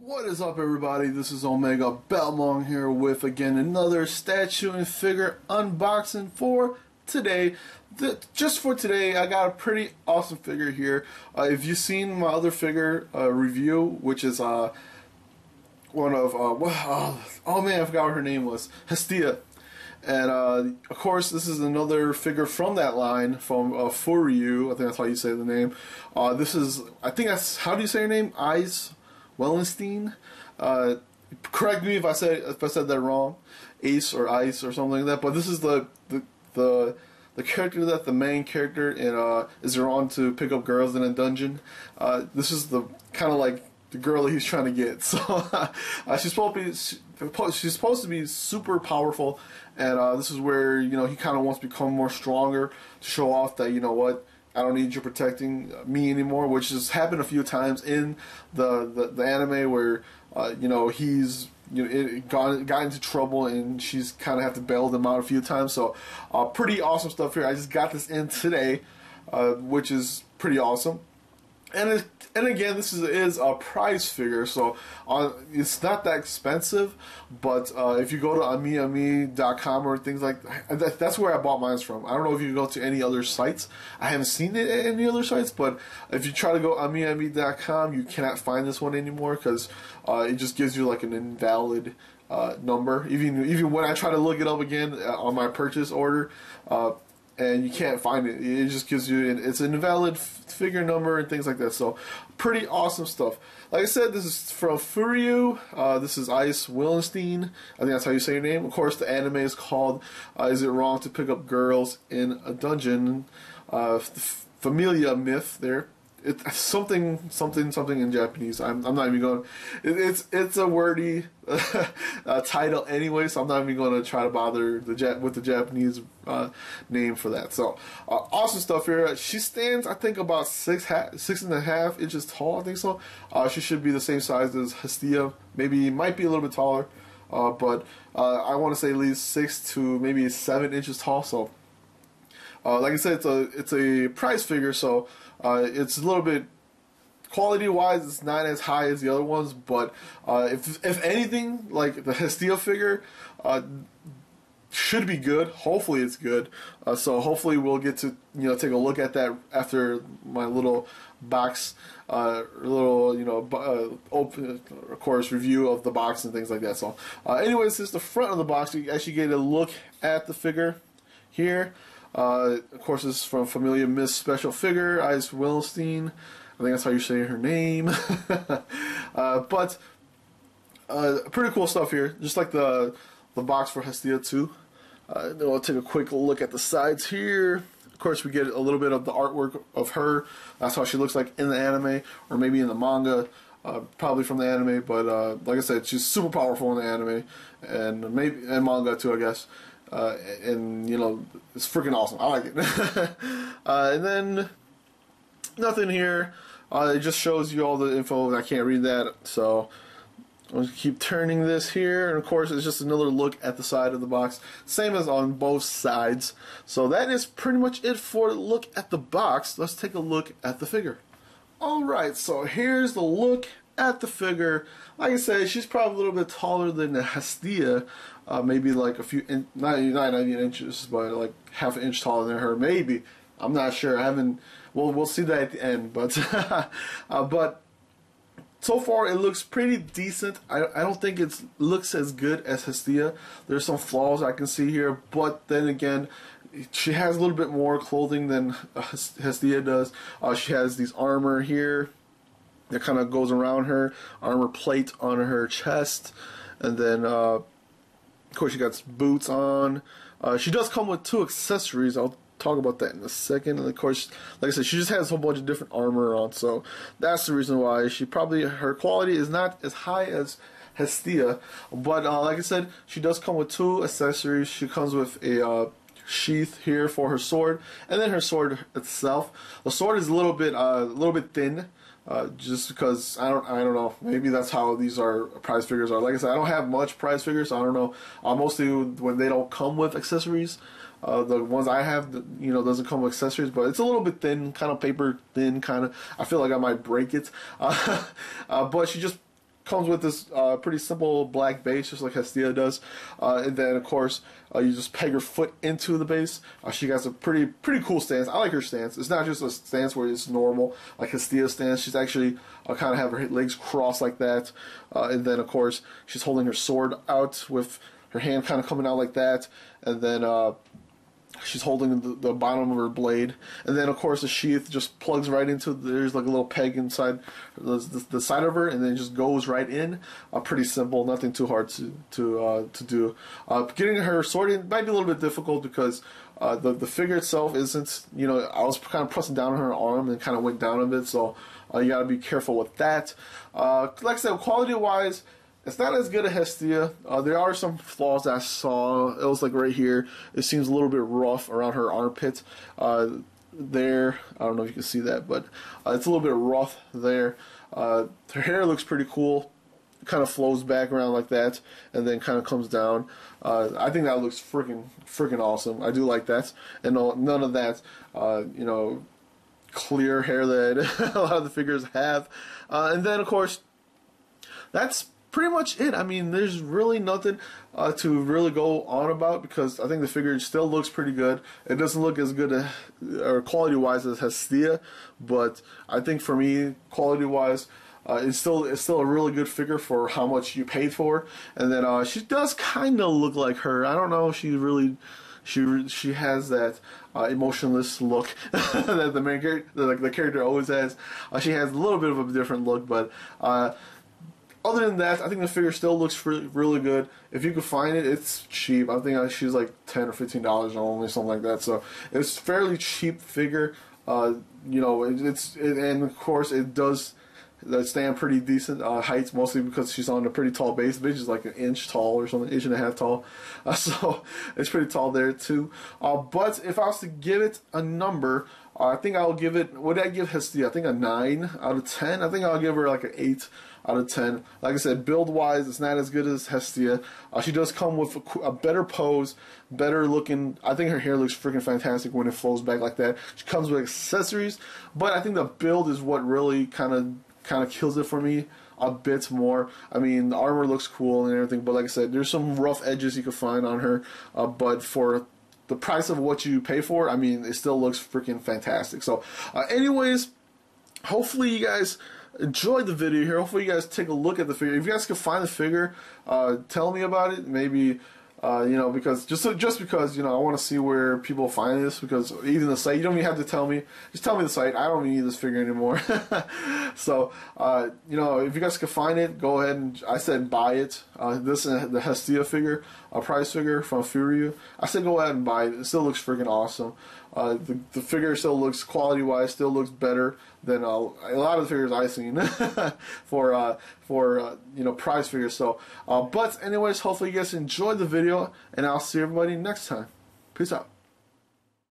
What is up, everybody? This is Omegabalmung here with again another statue and figure unboxing for today. Just for today, I got a pretty awesome figure here. If you've seen my other figure review, which is one of oh man, I forgot what her name was, Hestia. And of course, this is another figure from that line, from Furyu. I think that's how you say the name. This is, I think that's, how do you say her name? Aiz Wallenstein. Correct me if I said that wrong, Ace or Ice or something like that. But this is the character that the main character in is drawn to pick up girls in a dungeon. This is the kind of like the girl that he's trying to get. So she's supposed to be super powerful, and this is where, you know, he kind of wants to become more stronger to show off that, you know what, I don't need you protecting me anymore, which has happened a few times in the anime where you know, he's, you know, got into trouble and she's kind of have to bail them out a few times. So pretty awesome stuff here. I just got this in today, which is pretty awesome. And again, this is a prize figure, so it's not that expensive. But if you go to amiami.com or things like that, that's where I bought mine from. I don't know if you can go to any other sites. I haven't seen it at any other sites, but if you try to go amiami.com, you cannot find this one anymore because it just gives you like an invalid number. Even when I try to look it up again on my purchase order, and you can't find it. It just gives you, it's an invalid figure number and things like that. So pretty awesome stuff. Like I said, this is from Furyu. This is Aiz Wallenstein. I think that's how you say your name. Of course, the anime is called Is It Wrong to Pick Up Girls in a Dungeon? Familia myth there. It's something in Japanese. I'm not even going. It's a wordy title anyway, so I'm not even going to try to bother with the Japanese name for that. So awesome stuff here. She stands, I think, about 6.5 inches tall. I think so. She should be the same size as Hestia. Maybe might be a little bit taller, but I want to say at least 6 to maybe 7 inches tall. So. Like I said, it's a prize figure, so it's a little bit quality-wise, it's not as high as the other ones. But if anything, like the Hestia figure should be good. Hopefully, it's good. So hopefully, we'll get to, you know, take a look at that after my little box, little, you know, open, of course, review of the box and things like that. So, anyways, this is the front of the box. You actually get a look at the figure here. Of course, this is from Familia Miss Special Figure, Aiz Wallenstein. I think that's how you say her name. But pretty cool stuff here, just like the box for Hestia too. Then we'll take a quick look at the sides here. Of course, we get a little bit of the artwork of her. That's how she looks like in the anime, or maybe in the manga. Probably from the anime, but like I said, she's super powerful in the anime, and maybe in manga too, I guess. And you know, it's freaking awesome. I like it. And then nothing here. It just shows you all the info, and I can't read that, so I'll keep turning this here. And of course, it's just another look at the side of the box, same as on both sides. So that is pretty much it for the look at the box. Let's take a look at the figure. Alright, so here's the look at the figure. Like I said, she's probably a little bit taller than the Hestia, maybe like a few, not even inches, but like half an inch taller than her, maybe. I'm not sure. I haven't. We'll see that at the end, but but so far it looks pretty decent. I don't think it looks as good as Hestia. There's some flaws I can see here, but then again, she has a little bit more clothing than Hestia does. She has these armor here that kind of goes around her, armor plate on her chest, and then of course she got boots on. She does come with 2 accessories. I'll talk about that in a second. And of course, like I said, she just has a whole bunch of different armor on, so that's the reason why her quality is not as high as Hestia. But like I said, she does come with 2 accessories. She comes with a sheath here for her sword, and then her sword itself. The sword is a little bit thin. Just because I don't know, maybe that's how these prize figures are. Like I said, I don't have much prize figures, so I don't know. Mostly when they don't come with accessories, the ones I have, you know, doesn't come with accessories, but it's a little bit thin, kind of paper thin, kind of. I feel like I might break it. But she just comes with this pretty simple black base, just like Hestia does, and then of course you just peg her foot into the base. She has a pretty cool stance. I like her stance. It's not just a stance where it's normal like Hestia's stance. She's actually kind of have her legs crossed like that, and then of course she's holding her sword out with her hand kind of coming out like that, and then she's holding the bottom of her blade, and then of course the sheath just plugs right into. There's like a little peg inside the side of her, and then it just goes right in. Pretty simple, nothing too hard to do. Getting her sword in might be a little bit difficult because the figure itself isn't. You know, I was kind of pressing down on her arm and kind of went down a bit, so you got to be careful with that. Like I said, quality wise, it's not as good as Hestia. There are some flaws that I saw. It was like right here. It seems a little bit rough around her armpit. There, I don't know if you can see that, but it's a little bit rough there. Her hair looks pretty cool. It kind of flows back around like that, and then kind of comes down. I think that looks freaking awesome. I do like that, and none of that, you know, clear hair that a lot of the figures have. And then of course, that's pretty much it. I mean, there's really nothing to really go on about because I think the figure still looks pretty good. It doesn't look as good or quality-wise as Hestia, but I think for me, quality-wise, it's still a really good figure for how much you paid for. And then she does kind of look like her. I don't know. She has that emotionless look that the main character, the character always has. She has a little bit of a different look, but other than that, I think the figure still looks really good. If you could find it, it's cheap. I think she's like $10 or $15 only, something like that. So it's fairly cheap figure. You know, and of course it does stand pretty decent heights, mostly because she's on a pretty tall base. The base is like an inch tall or something, inch and a half tall. So it's pretty tall there too. But if I was to give it a number, I think I'll give it. What did I give Hestia? I think a 9 out of 10. I think I'll give her like an 8 out of 10. Like I said, build-wise, it's not as good as Hestia. She does come with a better pose, better looking. I think her hair looks freaking fantastic when it flows back like that. She comes with accessories, but I think the build is what really kind of kills it for me a bit more. I mean, the armor looks cool and everything, but like I said, there's some rough edges you can find on her. But for the price of what you pay for, I mean, it still looks freaking fantastic. So, anyways, hopefully you guys enjoyed the video here. Hopefully you guys take a look at the figure. If you guys can find the figure, tell me about it. Maybe you know, because just because, you know, I want to see where people find this, because even the site, you don't even have to tell me. Just tell me the site. I don't even need this figure anymore. So, you know, if you guys can find it, go ahead and, I said buy it. This is the Hestia figure, a prize figure from Furyu. I said go ahead and buy it. It still looks freaking awesome. The figure still looks, quality-wise, still looks better than a lot of the figures I've seen for you know, prize figures. So, but anyways, hopefully you guys enjoyed the video, and I'll see everybody next time. Peace out.